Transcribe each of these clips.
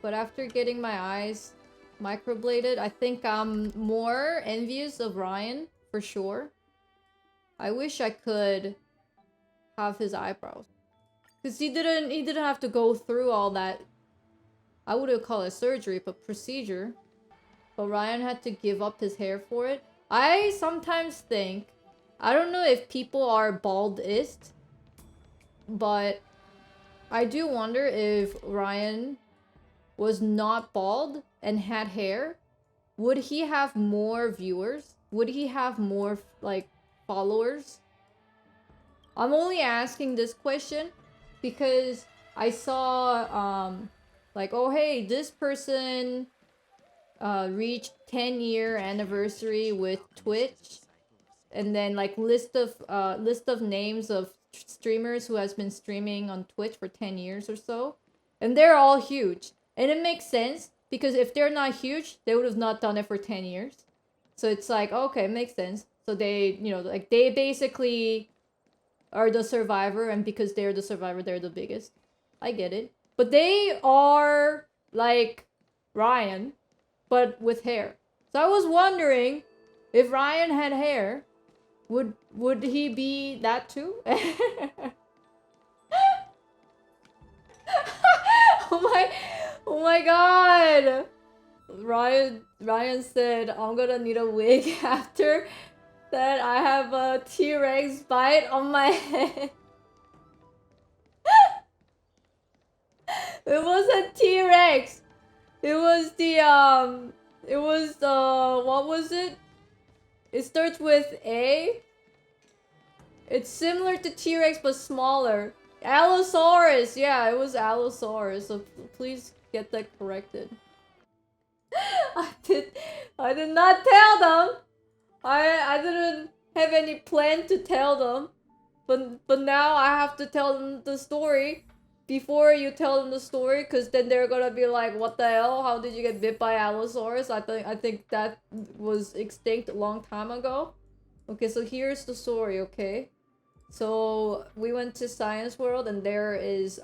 but after getting my eyes microbladed, I think I'm more envious of Ryan, for sure. I wish I could have his eyebrows. Because he didn't have to go through all that, I wouldn't call it surgery, but procedure. But Ryan had to give up his hair for it. I sometimes think, I don't know if people are baldist, but I do wonder if Ryan was not bald and had hair, would he have more viewers? Would he have more, like, followers? I'm only asking this question because I saw, like, oh hey, this person reached 10-year anniversary with Twitch, and then like list of names of streamers who has been streaming on Twitch for 10 years or so, and they're all huge, and it makes sense because if they're not huge, they would have not done it for 10 years. So it's like, okay, it makes sense. So they, you know, like they basically are the survivor, and because they're the survivor, they're the biggest. I get it. But they are like Ryan, but with hair. So I was wondering if Ryan had hair, would he be that too? Oh my god! Ryan said, I'm gonna need a wig after that I have a T-Rex bite on my head. It wasn't T-Rex. It was what was it? It starts with A. It's similar to T-Rex but smaller. Allosaurus. Yeah, it was Allosaurus. So please get that corrected. I did not tell them. I didn't have any plan to tell them. But now I have to tell them the story before you tell them the story, because then they're gonna be like, what the hell? How did you get bit by Allosaurus? I think that was extinct a long time ago. Okay, so here's the story, okay? So we went to Science World, and there is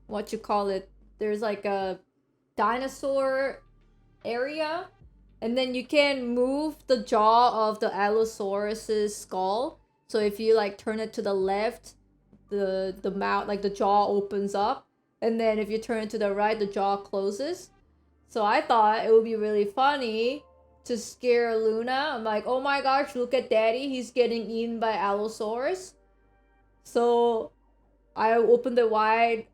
what you call it? There's like a dinosaur area, and then you can move the jaw of the Allosaurus's skull. So if you like turn it to the left, the mouth, like the jaw opens up, and then if you turn it to the right, the jaw closes. So I thought it would be really funny to scare Luna. I'm like, oh my gosh, look at daddy, he's getting eaten by Allosaurus. So I opened it wide,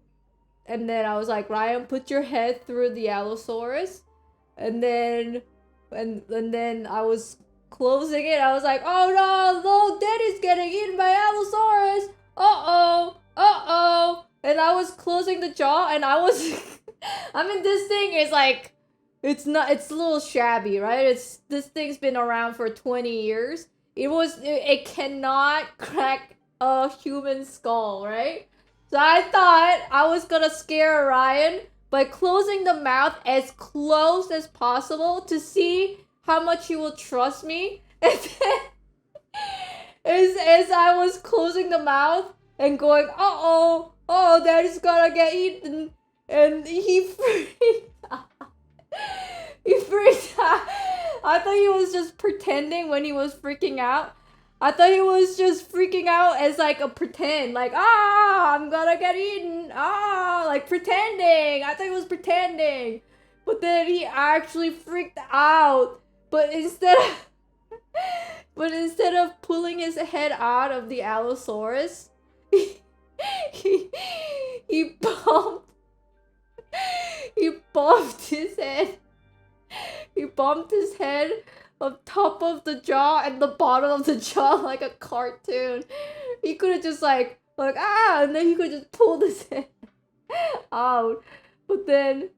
and then I was like, Ryan, put your head through the Allosaurus. And then I was closing it. I was like, oh no, daddy's getting eaten by Allosaurus. Uh-oh. And I was closing the jaw, and I was I mean, this thing is like, it's a little shabby, right? This thing's been around for 20 years. It cannot crack a human skull, right? So I thought I was gonna scare Ryan by closing the mouth as close as possible to see how much he will trust me. And then, as I was closing the mouth and going, uh-oh, daddy's gonna get eaten, and he freaked out. He freaked out. I thought he was just pretending when he was freaking out. I thought he was just freaking out as like a pretend, like, I'm gonna get eaten, like pretending. I thought he was pretending. But then he actually freaked out. But instead of pulling his head out of the Allosaurus, he bumped his head. He bumped his head on top of the jaw and the bottom of the jaw like a cartoon. He could have just like, and then he could just pull his head out. But then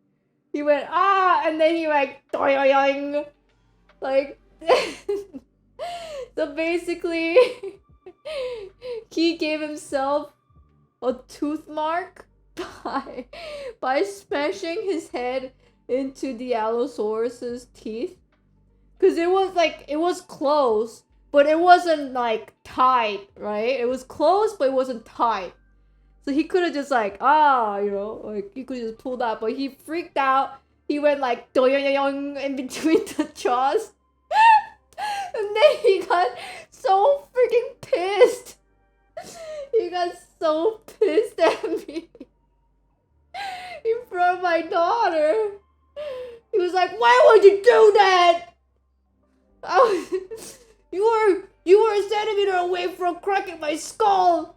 he went, and then he like, doing, like, so basically, he gave himself a tooth mark by smashing his head into the Allosaurus's teeth. Because it was close, but it wasn't like tight, right? It was close, but it wasn't tight. So he could have just like, you know, like he could just pull that, but he freaked out. He went like doyoyoyong in between the jaws. And then he got so freaking pissed. He got so pissed at me in front of my daughter. He was like, "Why would you do that? You were a centimeter away from cracking my skull."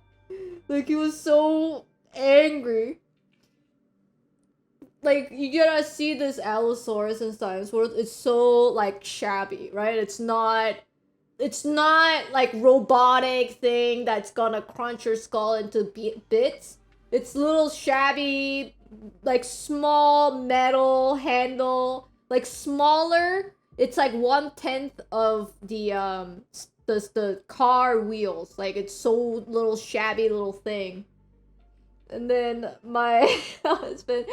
Like, he was so angry. Like, you gotta see this Allosaurus in Science World. It's so like shabby, right? It's not like robotic thing that's gonna crunch your skull into bits. It's little shabby, like small metal handle, like smaller. It's like 1/10 of the car wheels. Like, it's so little shabby little thing. And then my husband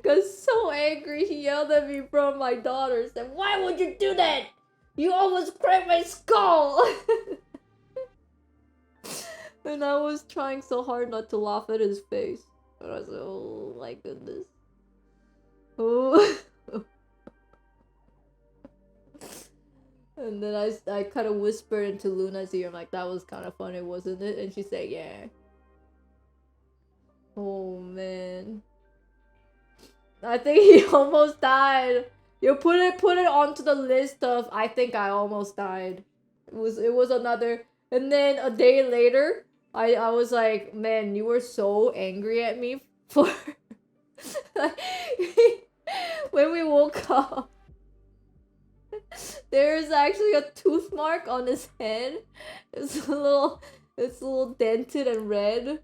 got so angry, he yelled at me from my daughter, said, "Why would you do that? You almost cracked my skull!" And I was trying so hard not to laugh at his face. But I was like, oh my goodness. Oh. And then I kind of whispered into Luna's ear, like, "That was kind of funny, wasn't it?" And she said, "Yeah." Oh man. I think he almost died. You put it onto the list of I think I almost died. It was another, and then a day later, I was like, "Man, you were so angry at me for like, when we woke up. There's actually a tooth mark on his head. It's a little dented and red."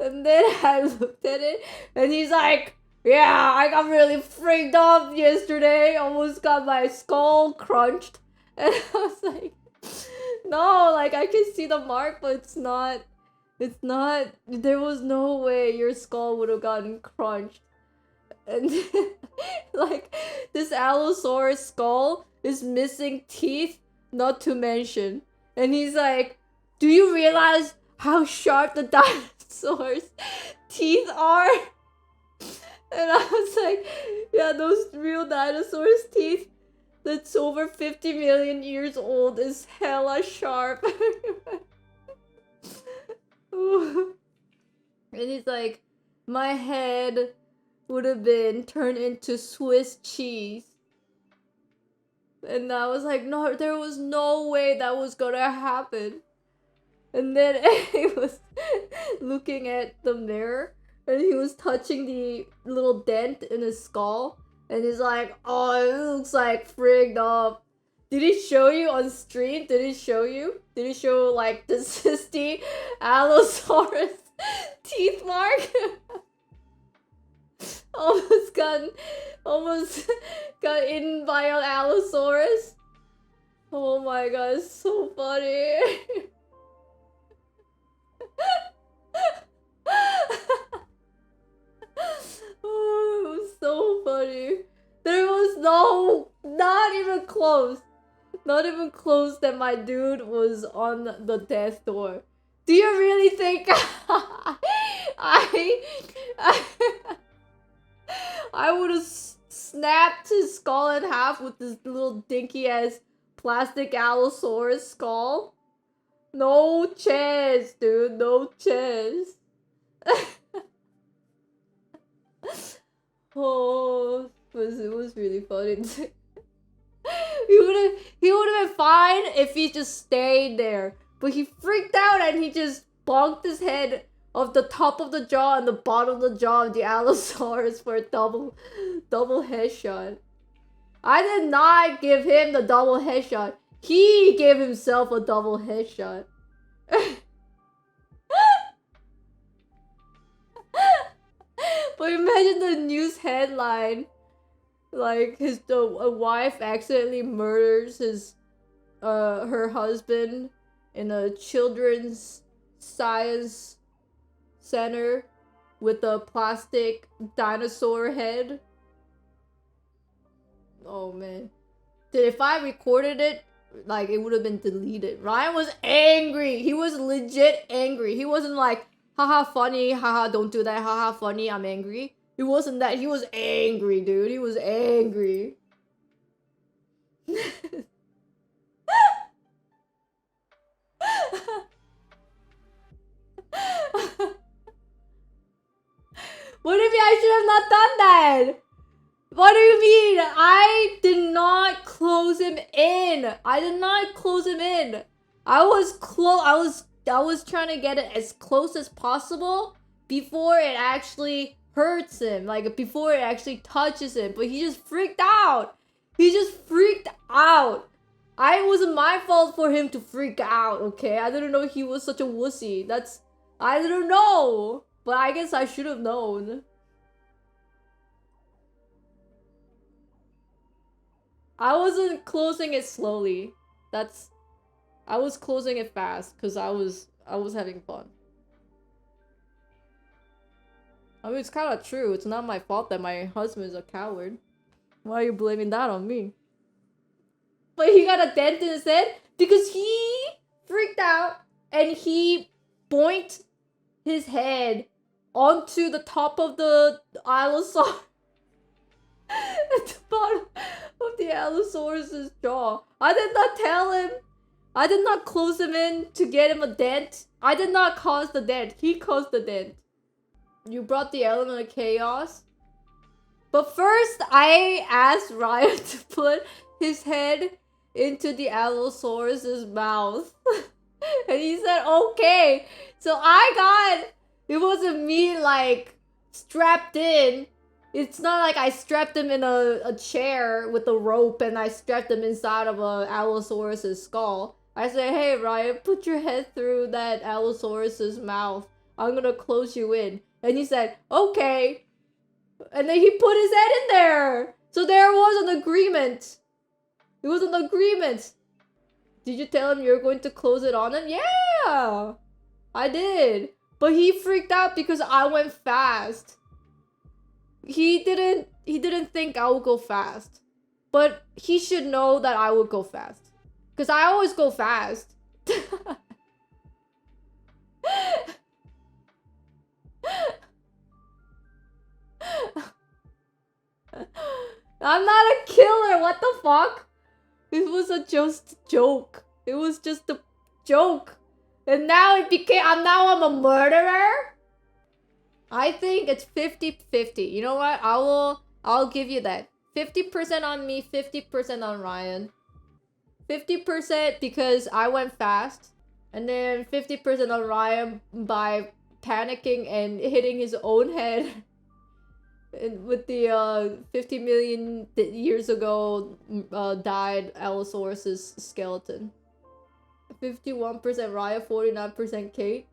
And then I looked at it, and he's like, "Yeah, I got really freaked out yesterday. Almost got my skull crunched." And I was like, "No, like, I can see the mark, but it's not, there was no way your skull would have gotten crunched." And like, this Allosaurus skull is missing teeth, not to mention. And he's like, "Do you realize how sharp the dinosaurs' teeth are?" And I was like, "Yeah, those real dinosaurs' teeth that's over 50 million years old is hella sharp." And he's like, "My head would have been turned into Swiss cheese." And I was like, "No, there was no way that was gonna happen." And then he was looking at the mirror, and he was touching the little dent in his skull, and he's like, "Oh, it looks like frigged up." Did he show you on stream? Did he show you? Did he show, like, the cysty Allosaurus teeth mark? almost got eaten by an Allosaurus. Oh my god, it's so funny. Oh, it was so funny. There was not even close that my dude was on the death door. Do you really think I would have snapped his skull in half with this little dinky ass plastic Allosaurus skull? No chance, dude. No chance. Oh, it was really funny. He would have been fine if he just stayed there. But he freaked out and he just bonked his head off the top of the jaw and the bottom of the jaw of the Allosaurus for a double headshot. I did not give him the double headshot. He gave himself a double headshot. But imagine the news headline. Like, a wife accidentally murders her husband in a children's science center with a plastic dinosaur head. Oh man. Dude, if I recorded it, like, it would have been deleted. Ryan was angry. He was legit angry. He wasn't like, haha funny, haha don't do that, haha funny, I'm angry. It wasn't that. He was angry, dude. He was angry. What do you mean I should have not done that? What do you mean? I did not close him in. I did not close him in. I was trying to get it as close as possible before it actually hurts him. Like before it actually touches him. But he just freaked out. He just freaked out. It wasn't my fault for him to freak out, okay? I didn't know he was such a wussy. I didn't know. But I guess I should have known. I wasn't closing it slowly. I was closing it fast because I was having fun. I mean, it's kind of true. It's not my fault that my husband is a coward. Why are you blaming that on me? But he got a dent in his head because he freaked out and he boinked his head onto the top of the Allosaurus. At the bottom of the Allosaurus' jaw. I did not tell him. I did not close him in to get him a dent. I did not cause the dent. He caused the dent. You brought the element of chaos. But first, I asked Ryan to put his head into the Allosaurus' mouth. And he said, okay. So it wasn't me like strapped in. It's not like I strapped him in a chair with a rope and I strapped him inside of a Allosaurus' skull. I said, hey Ryan, put your head through that Allosaurus' mouth. I'm gonna close you in. And he said, okay. And then he put his head in there. So there was an agreement. It was an agreement. Did you tell him you're going to close it on him? Yeah, I did. But he freaked out because I went fast. He didn't think I would go fast. But he should know that I would go fast. Because I always go fast. I'm not a killer, what the fuck? It was just a joke. It was just a joke. And now I'm a murderer? I think it's 50-50. You know what? I'll give you that. 50% on me, 50% on Ryan. 50% because I went fast. And then 50% on Ryan by panicking and hitting his own head. And with the 50 million years ago died Allosaurus' skeleton. 51% Ryan, 49% Kate.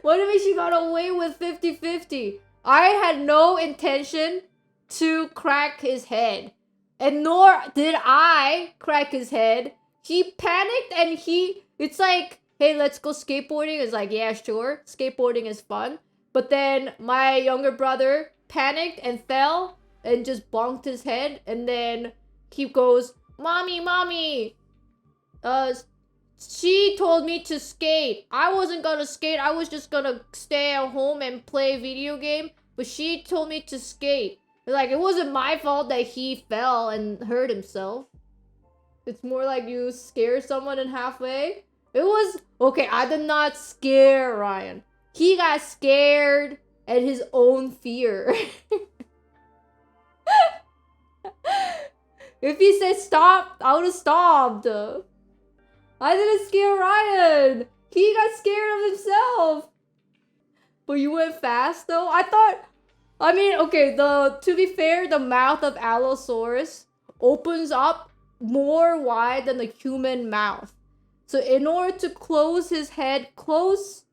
What do you mean she got away with 50-50? I had no intention to crack his head. And nor did I crack his head. He panicked and it's like, hey, let's go skateboarding. It's like, yeah, sure. Skateboarding is fun. But then my younger brother panicked and fell and just bonked his head. And then he goes, Mommy. She told me to skate. I wasn't gonna skate. I was just gonna stay at home and play video game. But she told me to skate. Like, it wasn't my fault that he fell and hurt himself. It's more like you scare someone in halfway. It was... Okay, I did not scare Ryan. He got scared at his own fear. If he said stop, I would have stopped. I didn't scare Ryan. He got scared of himself. But you went fast though? Okay, to be fair, the mouth of Allosaurus opens up more wide than the human mouth. So in order to close his head close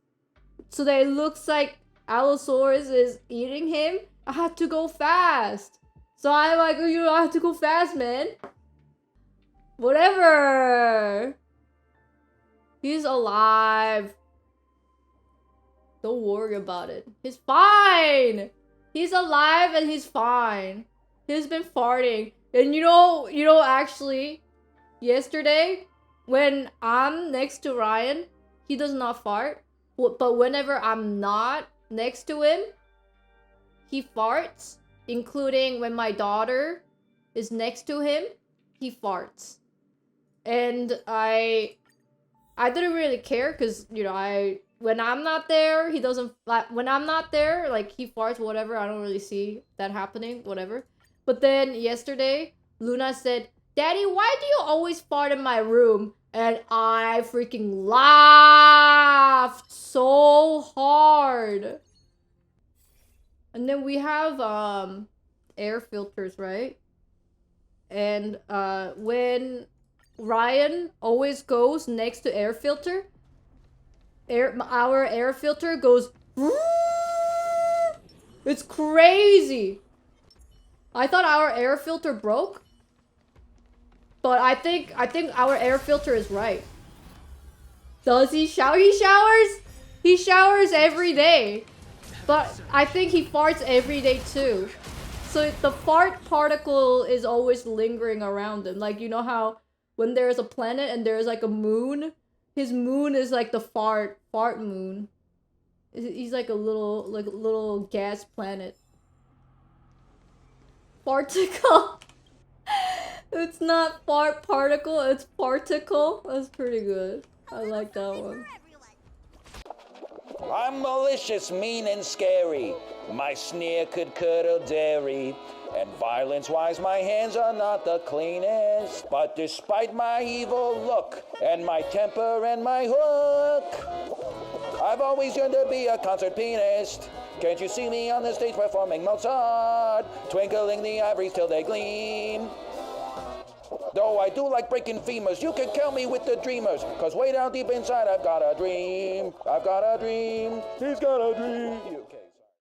so that it looks like Allosaurus is eating him, I had to go fast. So I'm like, I have to go fast, man. Whatever. He's alive. Don't worry about it. He's fine. He's alive and he's fine. He's been farting. And you know, actually, yesterday, when I'm next to Ryan, he does not fart. But whenever I'm not next to him, he farts. Including when my daughter is next to him, he farts. And I didn't really care because, you know, when I'm not there, he doesn't... When I'm not there, like, he farts, whatever. I don't really see that happening, whatever. But then yesterday, Luna said, Daddy, why do you always fart in my room? And I freaking laughed so hard. And then we have air filters, right? And when Ryan always goes next to air filter, our air filter goes... It's crazy. I thought our air filter broke. But I think our air filter is right. Does he shower? He showers! He showers every day. But I think he farts every day too. So the fart particle is always lingering around him. Like, you know how when there's a planet and there's like a moon? His moon is like the fart moon. He's like a little gas planet. Particle. It's not fart particle, it's particle. That's pretty good. I like that one. I'm malicious, mean, and scary. My sneer could curdle dairy. And violence-wise, my hands are not the cleanest. But despite my evil look, and my temper and my hook, I've always yearned to be a concert pianist. Can't you see me on the stage performing Mozart, twinkling the ivories till they gleam? Though I do like breaking femurs, you can count me with the dreamers. Cause way down deep inside I've got a dream. I've got a dream. He's got a dream. Okay.